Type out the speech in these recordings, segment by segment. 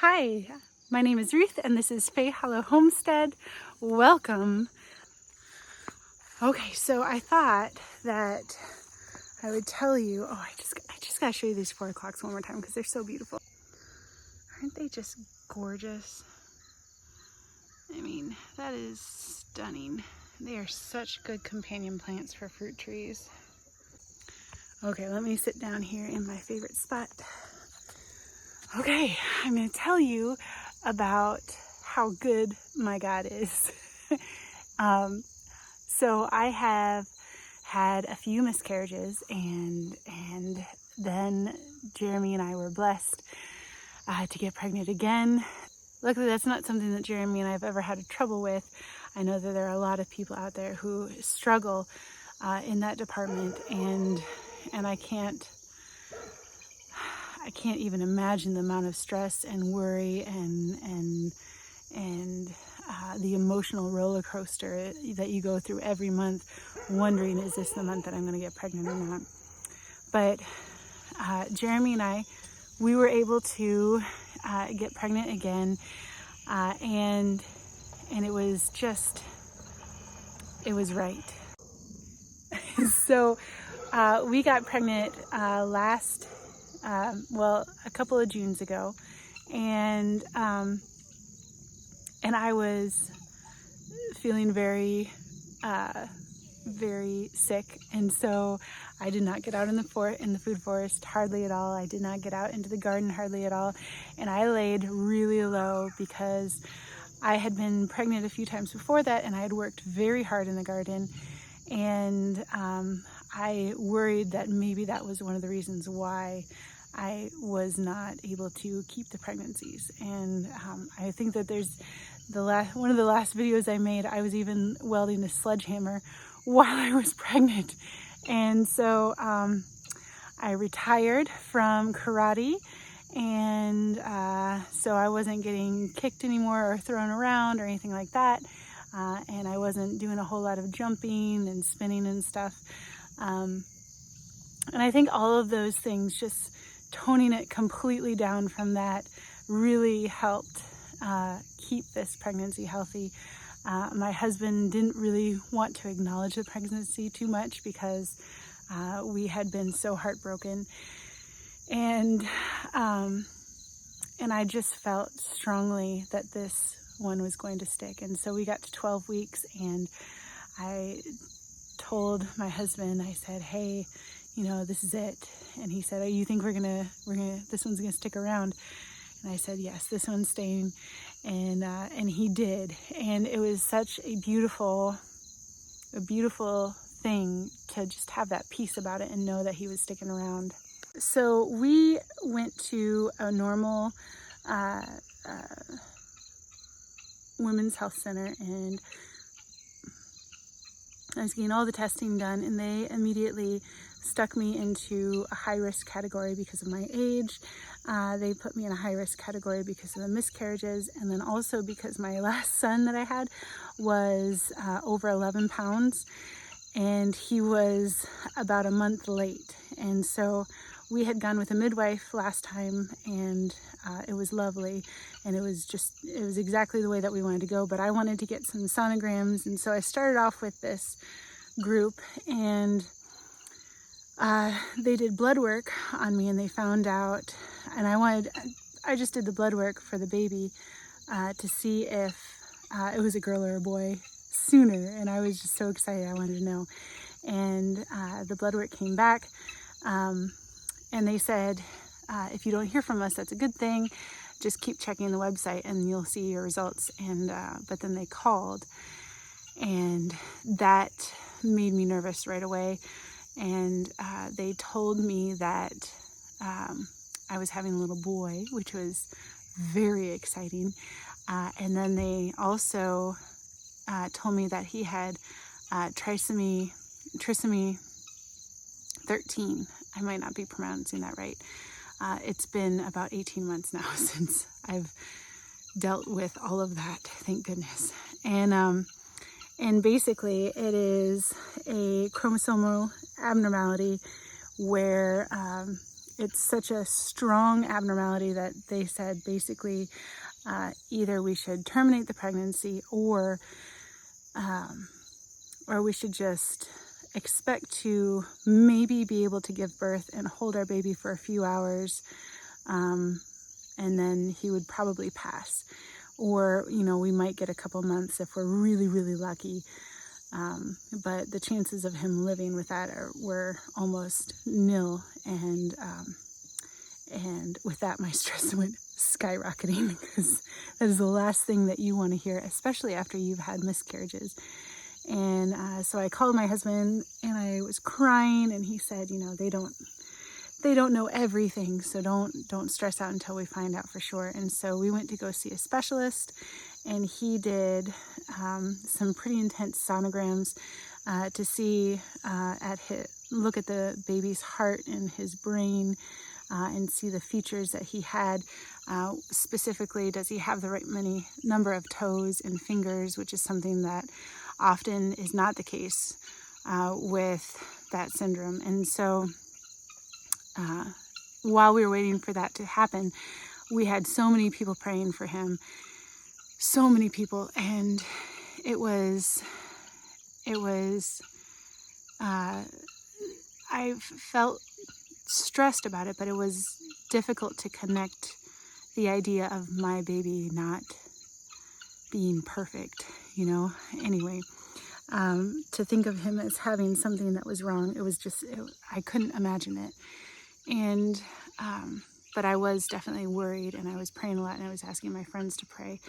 Hi, my name is Ruth and this is Faye Hollow Homestead. Welcome. Okay, so I thought that I would tell you, I just gotta show you these 4 o'clocks one more time because they're so beautiful. Aren't they just gorgeous? I mean, that is stunning. They are such good companion plants for fruit trees. Okay, let me sit down here in my favorite spot. Okay, I'm going to tell you about how good my God is. So I have had a few miscarriages, and then Jeremy and I were blessed to get pregnant again. Luckily, that's not something that Jeremy and I have ever had trouble with. I know that there are a lot of people out there who struggle in that department, and I can't even imagine the amount of stress and worry and the emotional roller coaster that you go through every month, wondering, is this the month that I'm going to get pregnant or not? But Jeremy and I, we were able to get pregnant again, and it was right. So we got pregnant a couple of Junes ago, and I was feeling very sick, and so I did not get out in the food forest hardly at all. I did not get out into the garden hardly at all, and I laid really low because I had been pregnant a few times before that, and I had worked very hard in the garden, and I worried that maybe that was one of the reasons why I was not able to keep the pregnancies. And I think that one of the last videos I made, I was even welding a sledgehammer while I was pregnant. And so I retired from karate, and so I wasn't getting kicked anymore or thrown around or anything like that. And I wasn't doing a whole lot of jumping and spinning and stuff. And I think all of those things, just toning it completely down from that, really helped keep this pregnancy healthy. My husband didn't really want to acknowledge the pregnancy too much because we had been so heartbroken, and I just felt strongly that this one was going to stick. And so we got to 12 weeks, and I told my husband, I said, hey, this is it. And he said, oh, you think this one's gonna stick around? And I said, yes, this one's staying. And he did. And it was such a beautiful thing to just have that peace about it and know that he was sticking around. So we went to a normal women's health center, and I was getting all the testing done, and they immediately stuck me into a high-risk category because of my age. They put me in a high-risk category because of the miscarriages, and then also because my last son that I had was over 11 pounds, and he was about a month late. And so we had gone with a midwife last time, and it was lovely, and it was exactly the way that we wanted to go. But I wanted to get some sonograms, and so I started off with this group, and they did blood work on me, and they found out, and I just did the blood work for the baby to see if it was a girl or a boy sooner, and I was just so excited. I wanted to know. And the blood work came back, and they said, if you don't hear from us, that's a good thing. Just keep checking the website and you'll see your results. And but then they called, and that made me nervous right away. And they told me that I was having a little boy, which was very exciting. And then they also told me that he had trisomy 13. I might not be pronouncing that right. It's been about 18 months now since I've dealt with all of that, thank goodness. And basically it is a chromosomal abnormality where it's such a strong abnormality that they said basically either we should terminate the pregnancy or we should just expect to maybe be able to give birth and hold our baby for a few hours, and then he would probably pass. Or, we might get a couple months if we're really, really lucky. But the chances of him living with that were almost nil. And with that, my stress went skyrocketing, because that is the last thing that you want to hear, especially after you've had miscarriages. And so I called my husband and I was crying, and he said, they don't know everything, so don't stress out until we find out for sure. And so we went to go see a specialist, and he did some pretty intense sonograms to see look at the baby's heart and his brain, and see the features that he had. Specifically, does he have the right number of toes and fingers, which is something that often is not the case with that syndrome. And so while we were waiting for that to happen, we had so many people praying for him, so many people, and it was I felt stressed about it, but it was difficult to connect the idea of my baby not being perfect, anyway. To think of him as having something that was wrong, it was just, I couldn't imagine it. And, but I was definitely worried, and I was praying a lot, and I was asking my friends to pray.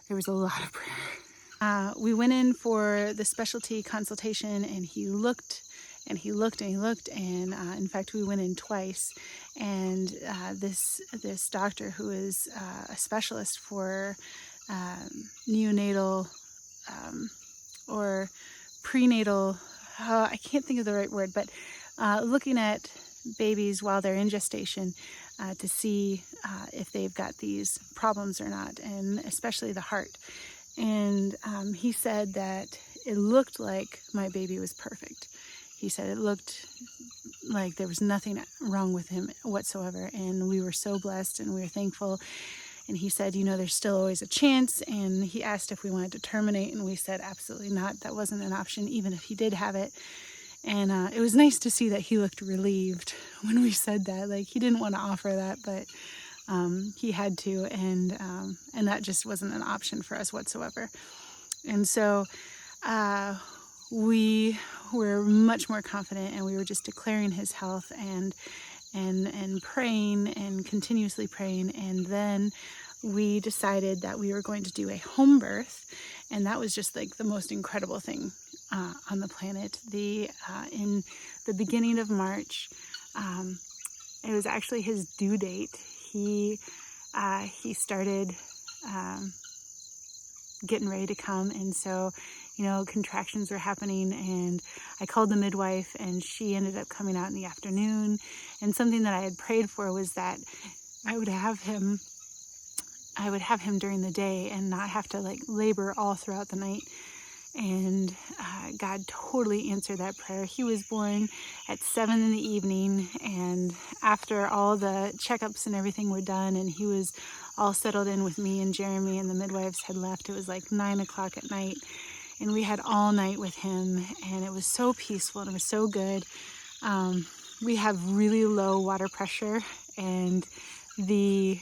There was a lot of prayer. We went in for the specialty consultation, and he looked, and he looked, and he looked, and in fact, we went in twice. And this doctor, who is a specialist for neonatal or prenatal, I can't think of the right word, but looking at babies while they're in gestation to see if they've got these problems or not, and especially the heart. And he said that it looked like my baby was perfect. He said it looked like there was nothing wrong with him whatsoever, and we were so blessed and we were thankful. And he said, there's still always a chance. And he asked if we wanted to terminate, and we said absolutely not. That wasn't an option, even if he did have it. And it was nice to see that he looked relieved when we said that. Like, he didn't want to offer that, but he had to, and that just wasn't an option for us whatsoever. And so we were much more confident, and we were just declaring his health and praying and continuously praying. And then we decided that we were going to do a home birth, and that was just like the most incredible thing on the planet. In the beginning of March, it was actually his due date. He started getting ready to come, and so contractions were happening, and I called the midwife, and she ended up coming out in the afternoon. And something that I had prayed for was that I would have him during the day and not have to labor all throughout the night. And God totally answered that prayer. He was born at 7 in the evening, and after all the checkups and everything were done, and he was all settled in with me and Jeremy, and the midwives had left, it was like 9 o'clock at night. And we had all night with him, and it was so peaceful, and it was so good. We have really low water pressure, and the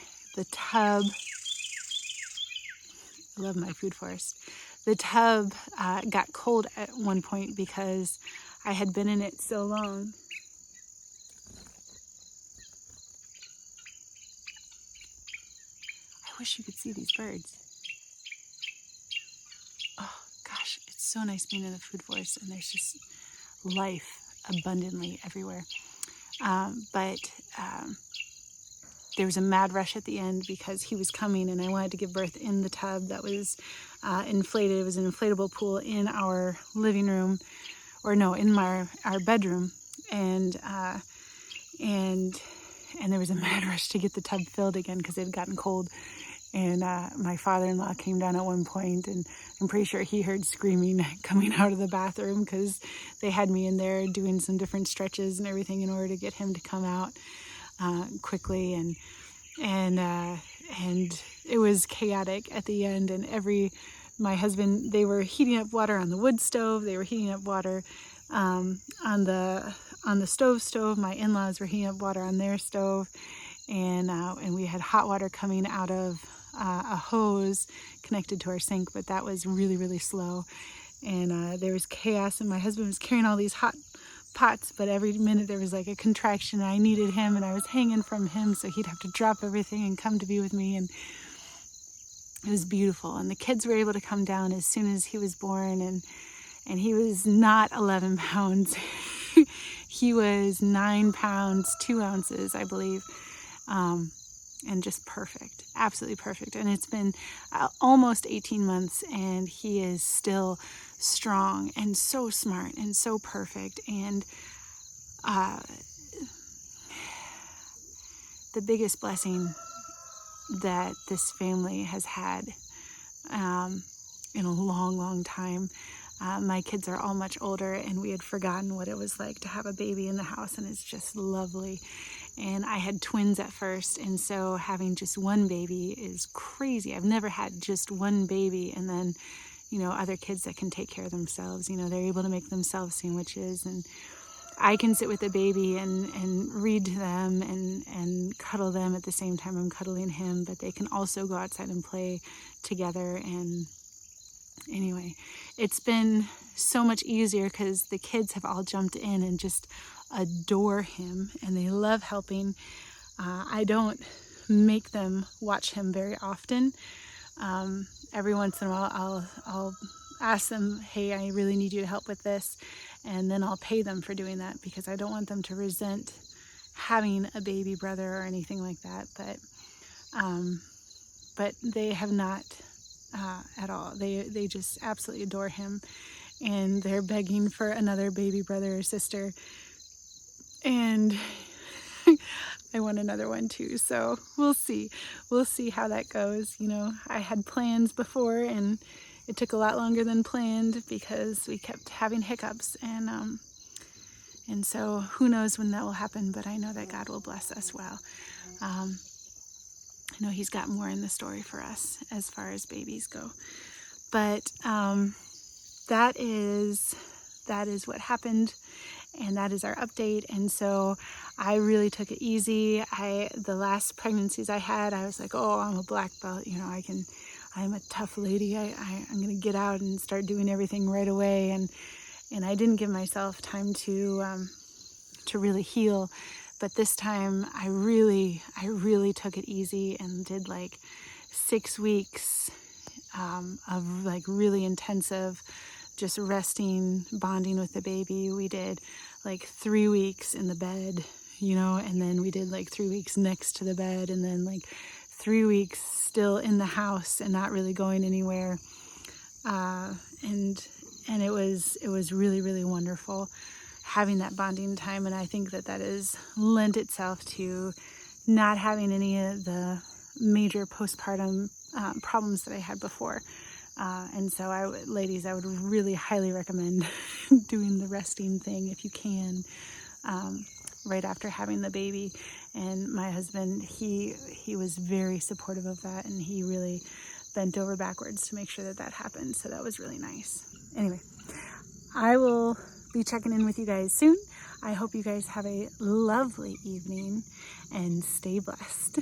tub, I love my food forest. The tub got cold at one point because I had been in it so long. I wish you could see these birds. Oh gosh, it's so nice being in the food forest, and there's just life abundantly everywhere. But there was a mad rush at the end because he was coming, and I wanted to give birth in the tub that was inflated. It was an inflatable pool in our living room, in our bedroom, and there was a mad rush to get the tub filled again because it had gotten cold. And my father-in-law came down at one point, and I'm pretty sure he heard screaming coming out of the bathroom because they had me in there doing some different stretches and everything in order to get him to come out. quickly, and it was chaotic at the end. And my husband, they were heating up water on the wood stove. They were heating up water on the stove. My in-laws were heating up water on their stove, and we had hot water coming out of a hose connected to our sink, but that was really, really slow. And there was chaos, and my husband was carrying all these hot pots, but every minute there was like a contraction, and I needed him, and I was hanging from him, so he'd have to drop everything and come to be with me. And it was beautiful. And the kids were able to come down as soon as he was born, and he was not 11 pounds. He was 9 pounds 2 ounces, I believe. And just perfect, absolutely perfect. And it's been almost 18 months, and he is still strong and so smart and so perfect. And the biggest blessing that this family has had in a long, long time. My kids are all much older, and we had forgotten what it was like to have a baby in the house, and it's just lovely. And I had twins at first, and so having just one baby is crazy. I've never had just one baby, and then, other kids that can take care of themselves. They're able to make themselves sandwiches, and I can sit with the baby and read to them and cuddle them at the same time I'm cuddling him, but they can also go outside and play together. And anyway, it's been so much easier because the kids have all jumped in and just adore him, and they love helping. I don't make them watch him very often. Every once in a while I'll ask them, hey, I really need you to help with this, and then I'll pay them for doing that, because I don't want them to resent having a baby brother or anything like that. But they have not at all. They just absolutely adore him, and they're begging for another baby brother or sister. And I want another one too. So we'll see how that goes. I had plans before, and it took a lot longer than planned because we kept having hiccups. And so who knows when that will happen, but I know that God will bless us well. I know He's got more in the story for us as far as babies go. But that is what happened. And that is our update. And so I really took it easy. The last pregnancies I had, I was like, oh, I'm a black belt. I'm a tough lady. I'm going to get out and start doing everything right away. And I didn't give myself time to really heal. But this time I really took it easy and did like 6 weeks of like really intensive just resting, bonding with the baby. We did like 3 weeks in the bed, and then we did like 3 weeks next to the bed, and then like 3 weeks still in the house and not really going anywhere. And it was really, really wonderful having that bonding time. And I think that has lent itself to not having any of the major postpartum problems that I had before. And so ladies, I would really highly recommend doing the resting thing if you can, right after having the baby. And my husband, he was very supportive of that, and he really bent over backwards to make sure that happened. So that was really nice. Anyway, I will be checking in with you guys soon. I hope you guys have a lovely evening and stay blessed.